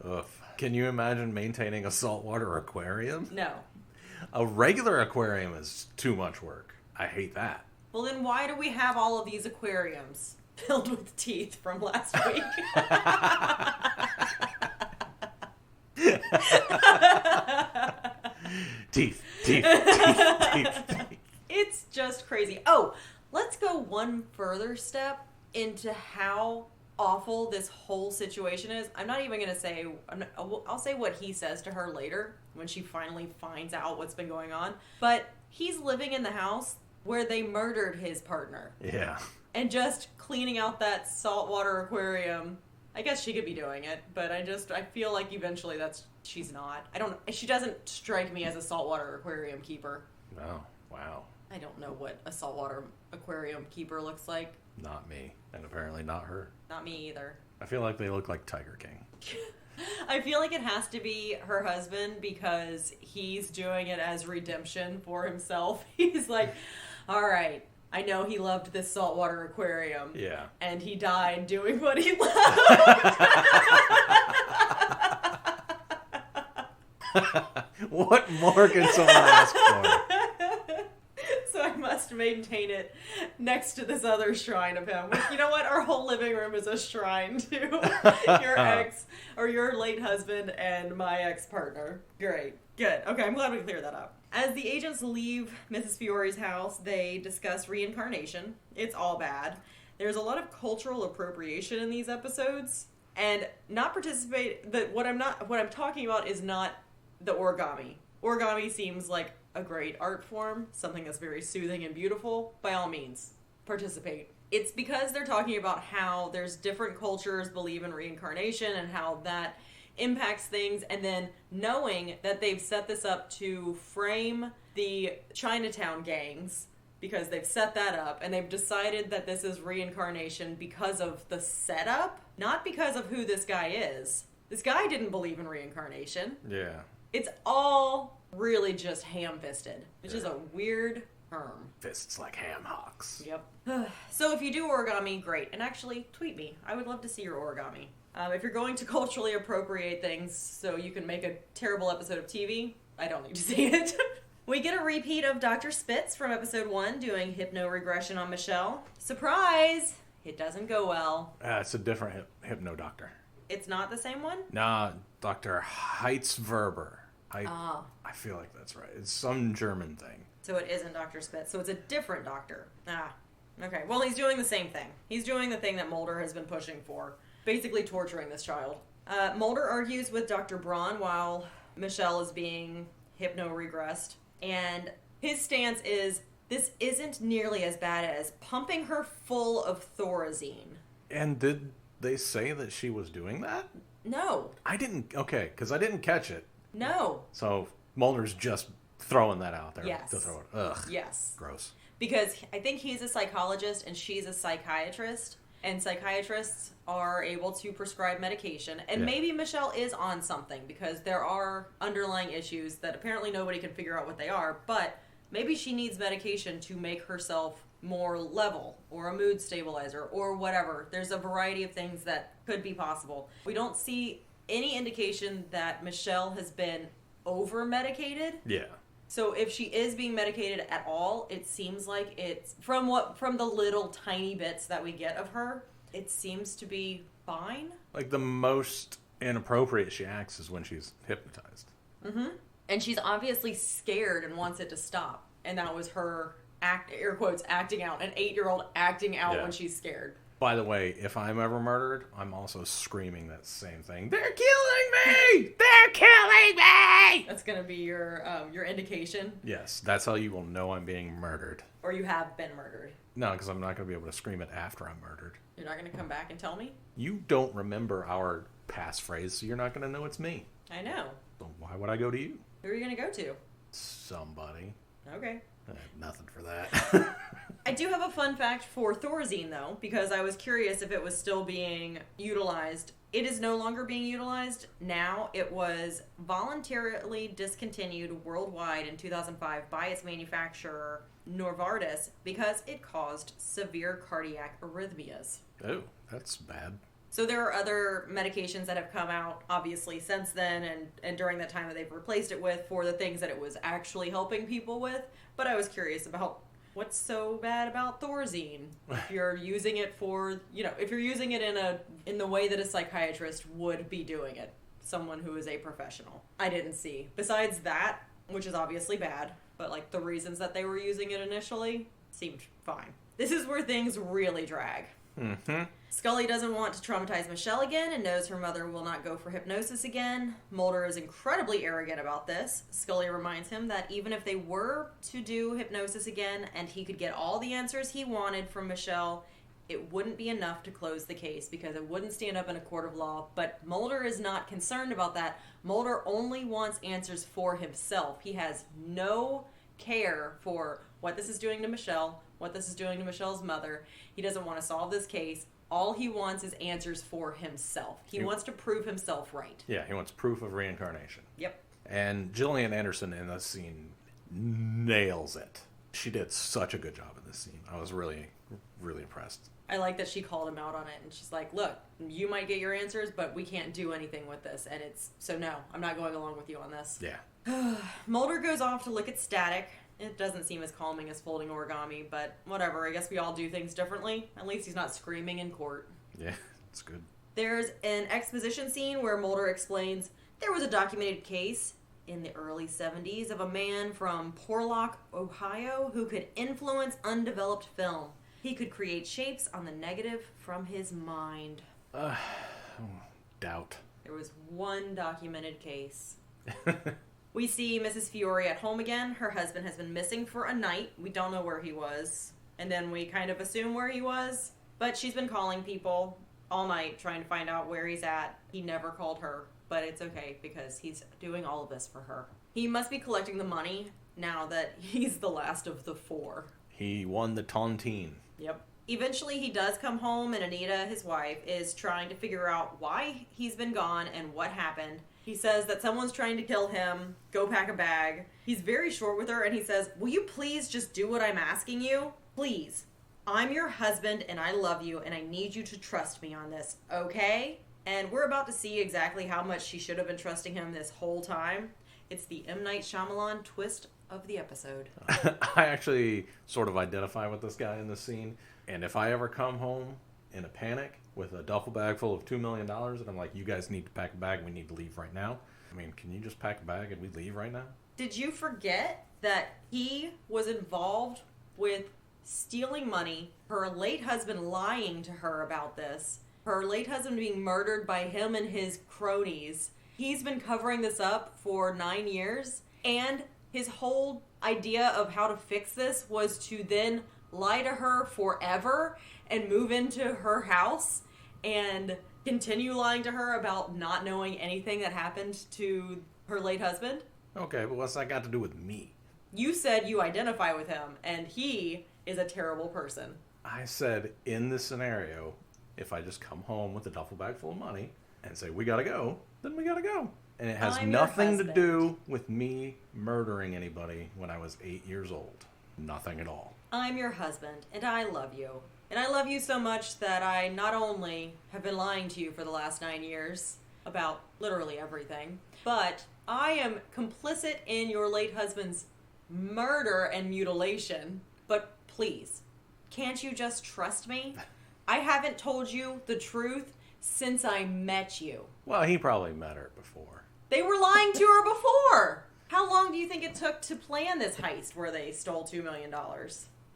A: Ugh. Can you imagine maintaining a saltwater aquarium?
B: No.
A: A regular aquarium is too much work. I hate that.
B: Well, then why do we have all of these aquariums filled with teeth from last week?
A: Teeth.
B: It's just crazy. Oh, let's go one further step into how awful this whole situation is. I'm not even going to say, I'll say what he says to her later when she finally finds out what's been going on. But he's living in the house where they murdered his partner.
A: Yeah.
B: And just cleaning out that saltwater aquarium. I guess she could be doing it, but I feel like eventually she's not. She doesn't strike me as a saltwater aquarium keeper.
A: Oh, wow.
B: I don't know what a saltwater aquarium keeper looks like.
A: Not me. And apparently not her.
B: Not me either.
A: I feel like they look like Tiger King.
B: I feel like it has to be her husband because he's doing it as redemption for himself. He's like, all right, I know he loved this saltwater aquarium.
A: Yeah.
B: And he died doing what he loved.
A: What more can someone ask for?
B: So I must maintain it next to this other shrine of him. You know what? Our whole living room is a shrine to your ex or your late husband and my ex-partner. Great. Good. Okay, I'm glad we cleared that up. As the agents leave Mrs. Fiore's house, they discuss reincarnation. It's all bad. There's a lot of cultural appropriation in these episodes, and what I'm talking about is not the origami. Origami seems like a great art form, something that's very soothing and beautiful. By all means, participate. It's because they're talking about how there's different cultures believe in reincarnation and how that impacts things, and then knowing that they've set this up to frame the Chinatown gangs, because they've set that up and they've decided that this is reincarnation because of the setup, not because of who this guy is. This guy didn't believe in reincarnation.
A: Yeah.
B: It's all really just ham-fisted, which is a weird term.
A: Fists like ham hocks.
B: Yep. So if you do origami, great. And actually, tweet me. I would love to see your origami. If you're going to culturally appropriate things so you can make a terrible episode of TV, I don't need to see it. We get a repeat of Dr. Spitz from episode 1 doing hypno-regression on Michelle. Surprise! It doesn't go well.
A: It's a different hypno doctor.
B: It's not the same one?
A: Nah, Dr. Heitzverber. I feel like that's right. It's some German thing.
B: So it isn't Dr. Spitz. So it's a different doctor. Okay. Well, he's doing the same thing. He's doing the thing that Mulder has been pushing for. Basically torturing this child. Mulder argues with Dr. Braun while Michelle is being hypno-regressed. And his stance is, this isn't nearly as bad as pumping her full of Thorazine.
A: And did they say that she was doing that?
B: No.
A: I didn't. Okay, because I didn't catch it.
B: No.
A: So Mulder's just throwing that out there.
B: Yes.
A: To throw it. Ugh.
B: Yes.
A: Gross.
B: Because I think he's a psychologist and she's a psychiatrist. And psychiatrists are able to prescribe medication. And maybe Michelle is on something because there are underlying issues that apparently nobody can figure out what they are. But maybe she needs medication to make herself more level, or a mood stabilizer, or whatever. There's a variety of things that could be possible. We don't see any indication that Michelle has been over-medicated.
A: Yeah.
B: So if she is being medicated at all, it seems like it's from the little tiny bits that we get of her, it seems to be fine.
A: Like the most inappropriate she acts is when she's hypnotized.
B: Mm-hmm. And she's obviously scared and wants it to stop. And that was her air quotes acting out, an 8-year-old acting out when she's scared.
A: By the way, if I'm ever murdered, I'm also screaming that same thing. They're killing me! They're killing me!
B: That's gonna be your indication.
A: Yes, that's how you will know I'm being murdered.
B: Or you have been murdered.
A: No, because I'm not going to be able to scream it after I'm murdered.
B: You're not gonna come back and tell me?
A: You don't remember our passphrase, so you're not going to know it's me.
B: I know.
A: So why would I go to you?
B: Who are you gonna go to?
A: Somebody.
B: Okay.
A: I have nothing for that.
B: I do have a fun fact for Thorazine, though, because I was curious if it was still being utilized. It is no longer being utilized now. It was voluntarily discontinued worldwide in 2005 by its manufacturer, Novartis, because it caused severe cardiac arrhythmias.
A: Oh, that's bad.
B: So there are other medications that have come out, obviously, since then and during that time that they've replaced it with for the things that it was actually helping people with. But I was curious about what's so bad about Thorazine. If you're using it for, if you're using it in the way that a psychiatrist would be doing it, someone who is a professional. I didn't see. Besides that, which is obviously bad, but like the reasons that they were using it initially seemed fine. This is where things really drag.
A: Mm-hmm.
B: Scully doesn't want to traumatize Michelle again and knows her mother will not go for hypnosis again. Mulder is incredibly arrogant about this. Scully reminds him that even if they were to do hypnosis again and he could get all the answers he wanted from Michelle, it wouldn't be enough to close the case because it wouldn't stand up in a court of law. But Mulder is not concerned about that. Mulder only wants answers for himself. He has no care for what this is doing to Michelle, what this is doing to Michelle's mother. He doesn't want to solve this case. All he wants is answers for himself. He wants to prove himself right.
A: Yeah, he wants proof of reincarnation.
B: Yep.
A: And Gillian Anderson in this scene nails it. She did such a good job in this scene. I was really, really impressed.
B: I like that she called him out on it, and she's like, look, you might get your answers, but we can't do anything with this, and so no, I'm not going along with you on this.
A: Yeah.
B: Mulder goes off to look at static. It doesn't seem as calming as folding origami, but whatever. I guess we all do things differently. At least he's not screaming in court.
A: Yeah, it's good.
B: There's an exposition scene where Mulder explains there was a documented case in the early 70s of a man from Porlock, Ohio, who could influence undeveloped film. He could create shapes on the negative from his mind.
A: Doubt.
B: There was one documented case. We see Mrs. Fiore at home again. Her husband has been missing for a night. We don't know where he was. And then we kind of assume where he was. But she's been calling people all night trying to find out where he's at. He never called her. But it's okay because he's doing all of this for her. He must be collecting the money now that he's the last of the 4.
A: He won the tontine.
B: Yep. Eventually he does come home and Anita, his wife, is trying to figure out why he's been gone and what happened. He says that someone's trying to kill him. Go pack a bag. He's very short with her and he says, will you please just do what I'm asking you? Please. I'm your husband and I love you and I need you to trust me on this, okay? And we're about to see exactly how much she should have been trusting him this whole time. It's the M. Night Shyamalan twist of the episode.
A: I actually sort of identify with this guy in this scene. And if I ever come home in a panic with a duffel bag full of $2 million and I'm like, you guys need to pack a bag, we need to leave right now. I mean, can you just pack a bag and we leave right now?
B: Did you forget that he was involved with stealing money, her late husband lying to her about this, her late husband being murdered by him and his cronies? He's been covering this up for 9 years, and his whole idea of how to fix this was to then lie to her forever and move into her house and continue lying to her about not knowing anything that happened to her late husband.
A: Okay, but what's that got to do with me?
B: You said you identify with him, and he is a terrible person.
A: I said, in this scenario, if I just come home with a duffel bag full of money and say, we gotta go, then we gotta go. And it has
B: I'm your
A: nothing to
B: husband.
A: do with me murdering anybody when I was 8 years old. Nothing at all.
B: I'm your husband, and I love you. And I love you so much that I not only have been lying to you for the last 9 years about literally everything, but I am complicit in your late husband's murder and mutilation. But please, can't you just trust me? I haven't told you the truth since I met you.
A: Well, he probably met her before.
B: They were lying to her before. How long do you think it took to plan this heist where they stole $2 million?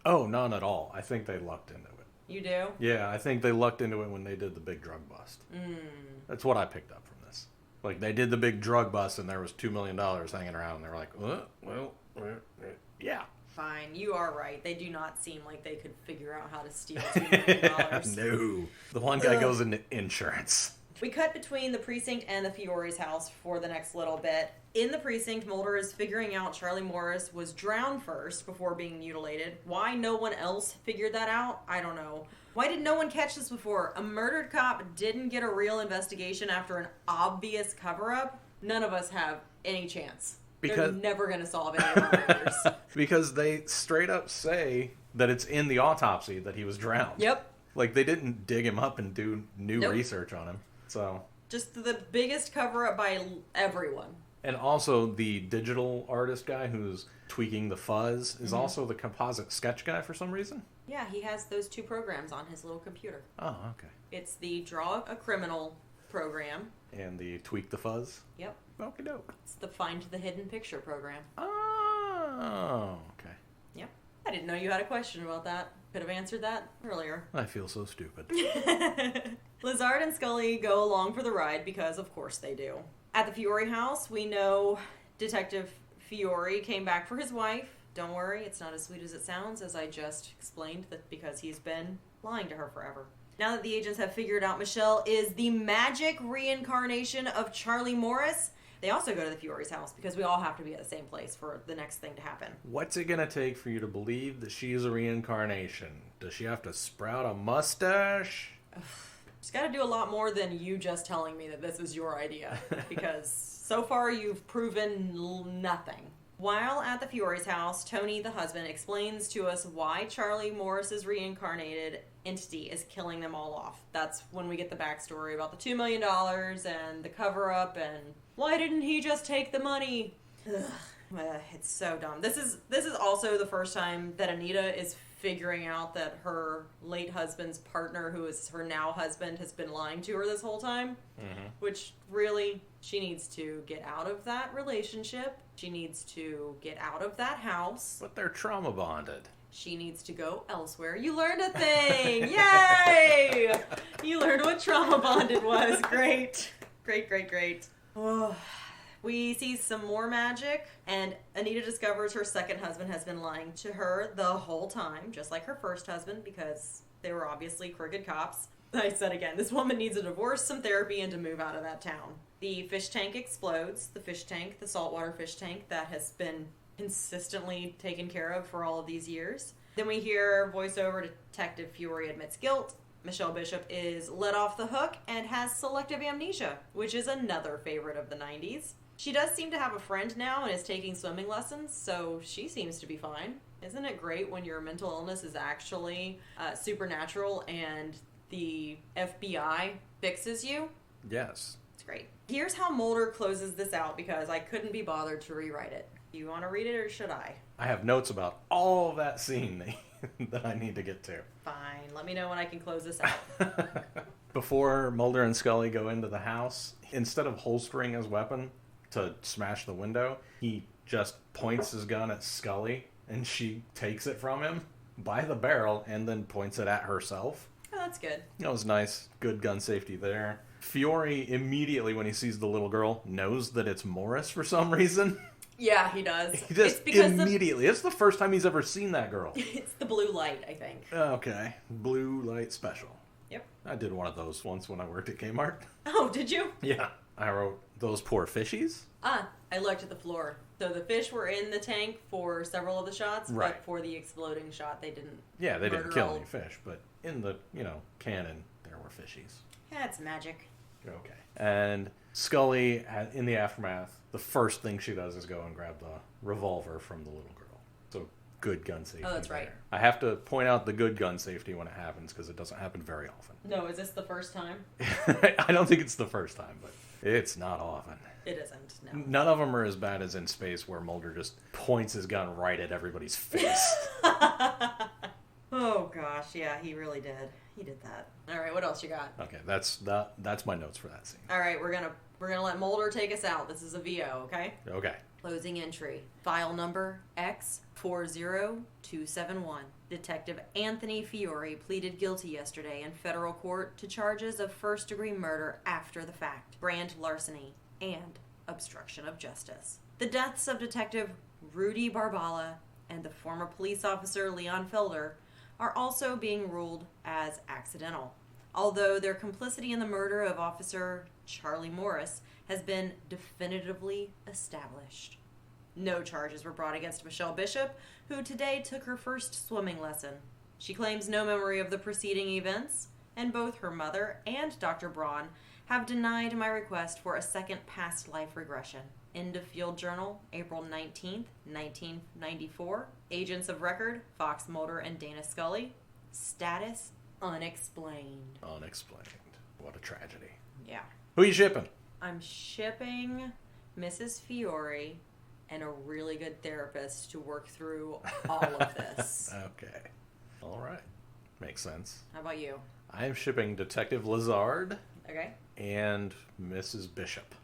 A: Oh, none at all. I think they lucked into it.
B: You do?
A: Yeah, I think they lucked into it when they did the big drug bust. That's what I picked up from this. Like, they did the big drug bust and there was $2 million hanging around and they were like, yeah.
B: Fine, you are right. They do not seem like they could figure out how to steal $2 million.
A: No. The one guy goes into insurance.
B: We cut between the precinct and the Fiore's house for the next little bit. In the precinct, Mulder is figuring out Charlie Morris was drowned first before being mutilated. Why no one else figured that out, I don't know. Why did no one catch this before? A murdered cop didn't get a real investigation after an obvious cover-up? None of us have any chance. They're never going to solve any of our murders.
A: Because they straight up say that it's in the autopsy that he was drowned.
B: Yep.
A: Like, they didn't dig him up and do new research on him. So,
B: just the biggest cover-up by everyone.
A: and also the digital artist guy who's tweaking the fuzz is also the composite sketch guy for some reason.
B: Yeah, he has those two programs on his little computer.
A: Oh, okay.
B: It's the Draw a Criminal program.
A: And the tweak the fuzz.
B: Yep.
A: Okie doke.
B: It's the Find the Hidden Picture program.
A: Oh, okay.
B: Yep. I didn't know you had a question about that. Could have answered that earlier.
A: I feel so stupid.
B: Lazard and Scully go along for the ride because, of course, they do. At the Fiore house, we know Detective Fiore came back for his wife. Don't worry, it's not as sweet as it sounds, as I just explained, that because he's been lying to her forever. Now that the agents have figured out Michelle is the magic reincarnation of Charlie Morris, they also go to the Fiore's house because we all have to be at the same place for the next thing to happen.
A: What's it gonna take for you to believe that she's a reincarnation? Does she have to sprout a mustache?
B: She's got to do a lot more than you just telling me that this is your idea, because so far you've proven nothing. While at the Fiore's house, Tony, the husband, explains to us why Charlie Morris's reincarnated entity is killing them all off. That's when we get the backstory about the $2 million and the cover-up and why didn't he just take the money? It's so dumb. This is also the first time that Anita is figuring out that her late husband's partner, who is her now husband, has been lying to her this whole time. Mm-hmm. Which, really, she needs to get out of that relationship. She needs to get out of that house.
A: But they're trauma bonded.
B: She needs to go elsewhere. You learned a thing! Yay! You learned what trauma bonded was. Great. Great, great, great. Oh. We see some more magic, and Anita discovers her second husband has been lying to her the whole time, just like her first husband, because they were obviously crooked cops. I said again, this woman needs a divorce, some therapy, and to move out of that town. The fish tank explodes. The fish tank, the saltwater fish tank that has been consistently taken care of for all of these years. Then we hear voiceover Detective Fury admits guilt. Michelle Bishop is let off the hook and has selective amnesia, which is another favorite of the 90s. She does seem to have a friend now and is taking swimming lessons, so she seems to be fine. Isn't it great when your mental illness is actually supernatural and the FBI fixes you?
A: Yes.
B: It's great. Here's how Mulder closes this out because I couldn't be bothered to rewrite it. Do you want to read it or should I?
A: I have notes about all of that scene that I need to get to.
B: Fine. Let me know when I can close this out.
A: Before Mulder and Scully go into the house, instead of holstering his weapon to smash the window, he just points his gun at Scully, and she takes it from him by the barrel and then points it at herself.
B: Oh, that's good.
A: That was nice. Good gun safety there. Fiore, immediately when he sees the little girl, knows that it's Morris for some reason.
B: Yeah, he does.
A: He just immediately. It's the first time he's ever seen that girl.
B: It's the blue light, I think.
A: Okay. Blue light special.
B: Yep.
A: I did one of those once when I worked at Kmart.
B: Oh, did you?
A: Yeah. I wrote, those poor fishies.
B: I looked at the floor. So the fish were in the tank for several of the shots,
A: Right.
B: But for the exploding shot, they didn't.
A: Yeah, they didn't
B: murder
A: kill
B: all-
A: any fish, but in the, canon, there were fishies.
B: That's magic.
A: Okay. And Scully, in the aftermath, the first thing she does is go and grab the revolver from the little girl. So good gun safety.
B: Oh, that's right.
A: there. I have to point out the good gun safety when it happens because it doesn't happen very often.
B: No, is this the first time?
A: I don't think it's the first time, but it's not often.
B: It isn't, no.
A: None of them are as bad as in Space, where Mulder just points his gun right at everybody's face.
B: Oh, gosh, yeah, he really did. He did that. All right, what else you got?
A: Okay, that's my notes for that scene.
B: All right, we're gonna let Mulder take us out. This is a VO, okay?
A: Okay.
B: Closing entry. File number X40271. Detective Anthony Fiore pleaded guilty yesterday in federal court to charges of first-degree murder after the fact, grand larceny, and obstruction of justice. The deaths of Detective Rudy Barbala and the former police officer Leon Felder are also being ruled as accidental, although their complicity in the murder of Officer Charlie Morris has been definitively established. No charges were brought against Michelle Bishop, who today took her first swimming lesson. She claims no memory of the preceding events, and both her mother and Dr. Braun have denied my request for a second past life regression. End of Field Journal, April 19th, 1994. Agents of Record, Fox Mulder and Dana Scully. Status unexplained.
A: Unexplained. What a tragedy.
B: Yeah.
A: Who are you shipping?
B: I'm shipping Mrs. Fiore and a really good therapist to work through all of this.
A: Okay. All right. Makes sense.
B: How about you?
A: I am shipping Detective Lazard
B: Okay.
A: and Mrs. Bishop.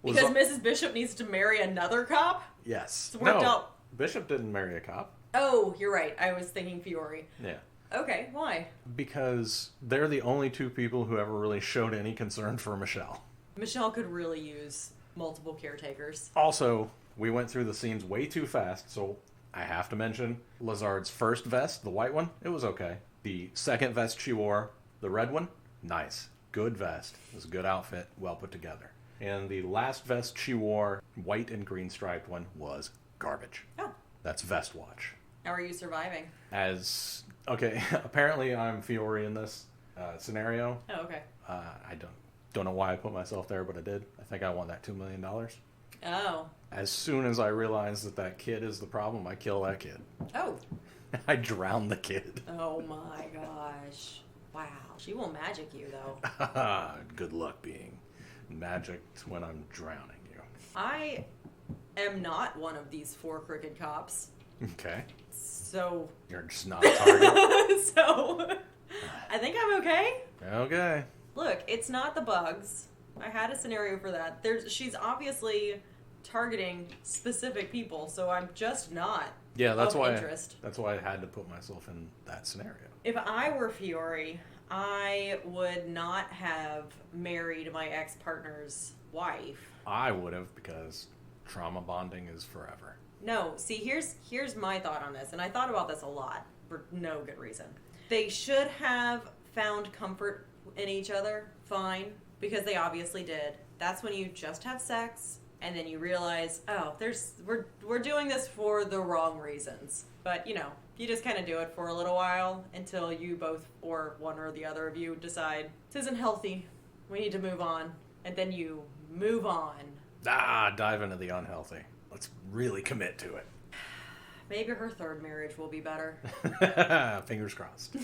B: Because Mrs. Bishop needs to marry another cop?
A: Yes.
B: It's worked out.
A: Bishop didn't marry a cop.
B: Oh, you're right. I was thinking Fiore.
A: Yeah.
B: Okay, why?
A: Because they're the only two people who ever really showed any concern for Michelle.
B: Michelle could really use multiple caretakers.
A: Also, we went through the scenes way too fast, so I have to mention Lazard's first vest, the white one, it was okay. The second vest she wore, the red one, nice. Good vest. It was a good outfit, well put together. And the last vest she wore, white and green striped one, was garbage.
B: Oh.
A: That's Vest Watch.
B: How are you surviving?
A: Okay, apparently I'm Fiore in this scenario.
B: Oh, okay.
A: I don't know why I put myself there, but I did. I think I won that $2 million.
B: Oh.
A: As soon as I realize that kid is the problem, I kill that kid.
B: Oh.
A: I drown the kid.
B: Oh my gosh. Wow. She will magic you, though.
A: Good luck being magicked when I'm drowning you.
B: I am not one of these 4 crooked cops.
A: Okay.
B: So.
A: You're just not a target.
B: So. I think I'm okay.
A: Okay.
B: Look, it's not the bugs. I had a scenario for that. She's obviously targeting specific people, so I'm just not.
A: Yeah, that's
B: of
A: why.
B: interest.
A: That's why I had to put myself in that scenario.
B: If I were Fiore, I would not have married my ex-partner's wife.
A: I would have, because trauma bonding is forever.
B: No, see, here's my thought on this, and I thought about this a lot for no good reason. They should have found comfort in each other, fine, because they obviously did. That's when you just have sex, and then you realize, oh, we're doing this for the wrong reasons. But, you just kind of do it for a little while until you both, or one or the other of you, decide, this isn't healthy, we need to move on. And then you move on.
A: Dive into the unhealthy. Let's really commit to it.
B: Maybe her third marriage will be better.
A: Fingers crossed.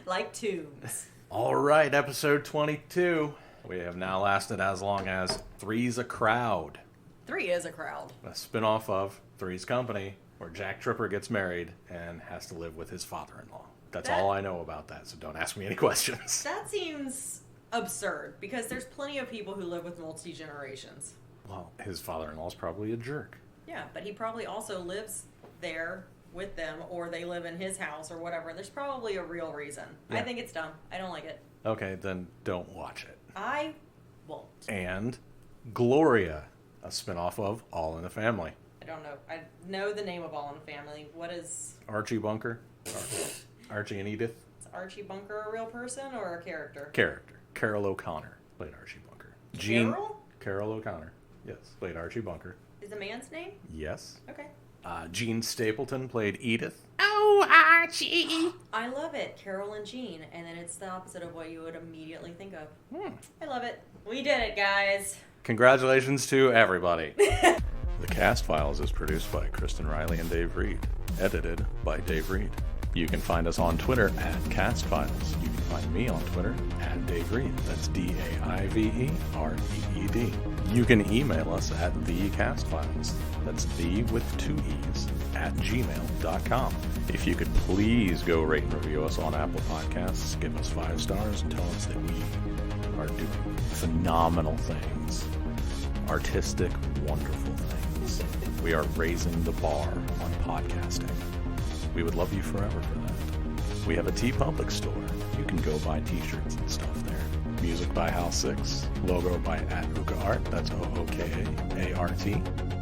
B: Like Tombs.
A: All right, episode 22. We have now lasted as long as Three's a Crowd.
B: 3 is a crowd.
A: A spin-off of Three's Company, where Jack Tripper gets married and has to live with his father-in-law. That's all I know about that, so don't ask me any questions.
B: That seems absurd, because there's plenty of people who live with multi-generations.
A: Well, his father-in-law's probably a jerk.
B: Yeah, but he probably also lives there with them, or they live in his house or whatever. There's probably a real reason. Yeah. I think it's dumb. I don't like it.
A: Okay, then don't watch it.
B: I won't.
A: And Gloria, a spinoff of All in the Family.
B: I don't know. I know the name of All in the Family. What is...
A: Archie Bunker? Archie and Edith?
B: Is Archie Bunker a real person or a character?
A: Character. Carol O'Connor played Archie Bunker. Carol O'Connor. Yes, played Archie Bunker.
B: Is the man's name?
A: Yes.
B: Okay.
A: Gene Stapleton played Edith.
B: Oh, Archie! I love it. Carol and Gene. And then it's the opposite of what you would immediately think of. I love it. We did it, guys.
A: Congratulations to everybody. The Cast Files is produced by Kristen Riley and Dave Reed. Edited by Dave Reed. You can find us on Twitter at Cast Files. You can find me on Twitter at Dave Reed. That's DaiveReed. You can email us at thecastfiles. That's the with 2 E's at gmail.com. If you could please go rate and review us on Apple Podcasts, give us 5 stars, and tell us that we are doing phenomenal things. Artistic, wonderful things. We are raising the bar on podcasting. We would love you forever for that. We have a TeePublic store. You can go buy t-shirts and stuff there. Music by House 6. Logo by @OokaArt. That's OOKAART.